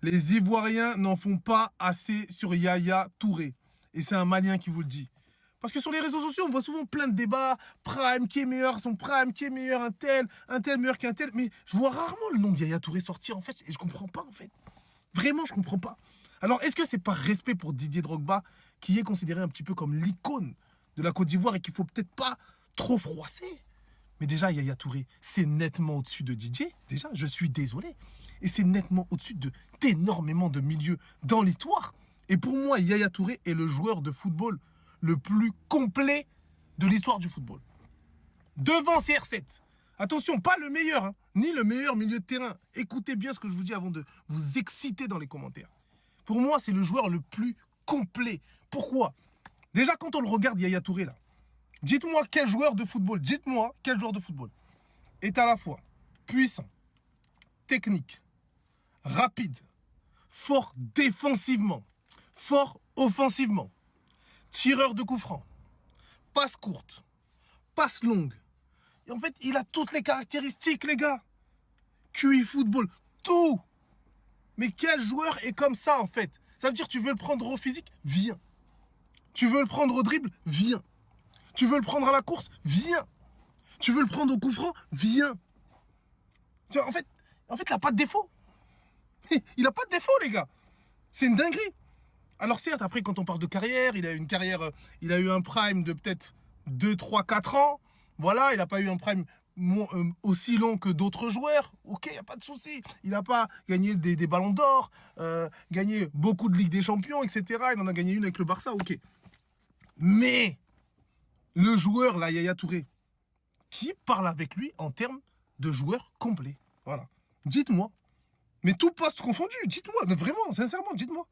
Les Ivoiriens n'en font pas assez sur Yaya Touré. Et c'est un Malien qui vous le dit. Parce que sur les réseaux sociaux, on voit souvent plein de débats. Prime, qui est meilleur, son Prime, qui est meilleur, un tel meilleur qu'un tel. Mais je vois rarement le nom de Yaya Touré sortir, en fait. Et je comprends pas, en fait. Vraiment, je comprends pas. Alors, est-ce que c'est par respect pour Didier Drogba, qui est considéré un petit peu comme l'icône de la Côte d'Ivoire et qu'il faut peut-être pas trop froisser? Mais déjà, Yaya Touré, c'est nettement au-dessus de Didier. Déjà, je suis désolé. Et c'est nettement au-dessus d'énormément de milieux dans l'histoire. Et pour moi, Yaya Touré est le joueur de football le plus complet de l'histoire du football. Devant CR7. Attention, pas le meilleur, hein, ni le meilleur milieu de terrain. Écoutez bien ce que je vous dis avant de vous exciter dans les commentaires. Pour moi, c'est le joueur le plus complet. Pourquoi? Déjà, quand on le regarde, Yaya Touré, là, dites-moi quel joueur de football, dites-moi quel joueur de football est à la fois puissant, technique, rapide, fort défensivement, fort offensivement, tireur de coups francs, passe courte, passe longue. Et en fait, il a toutes les caractéristiques, les gars. QI football, tout. Mais quel joueur est comme ça, en fait? Ça veut dire que tu veux le prendre au physique? Viens. Tu veux le prendre au dribble? Viens. Tu veux le prendre à la course? Viens. Tu veux le prendre au coup franc? Viens. En fait, il n'a pas de défaut. Il n'a pas de défaut, les gars. C'est une dinguerie. Alors certes, après, quand on parle de carrière, il a eu une carrière, il a eu un prime de peut-être 2, 3, 4 ans. Voilà, il n'a pas eu un prime aussi long que d'autres joueurs. Ok, il n'y a pas de souci. Il n'a pas gagné des ballons d'or, gagné beaucoup de Ligue des Champions, etc. Il en a gagné une avec le Barça, ok. Mais le joueur, là, Yaya Touré, qui parle avec lui en termes de joueur complet? Voilà. Dites-moi. Mais tout poste confondu, dites-moi. Vraiment, sincèrement, dites-moi.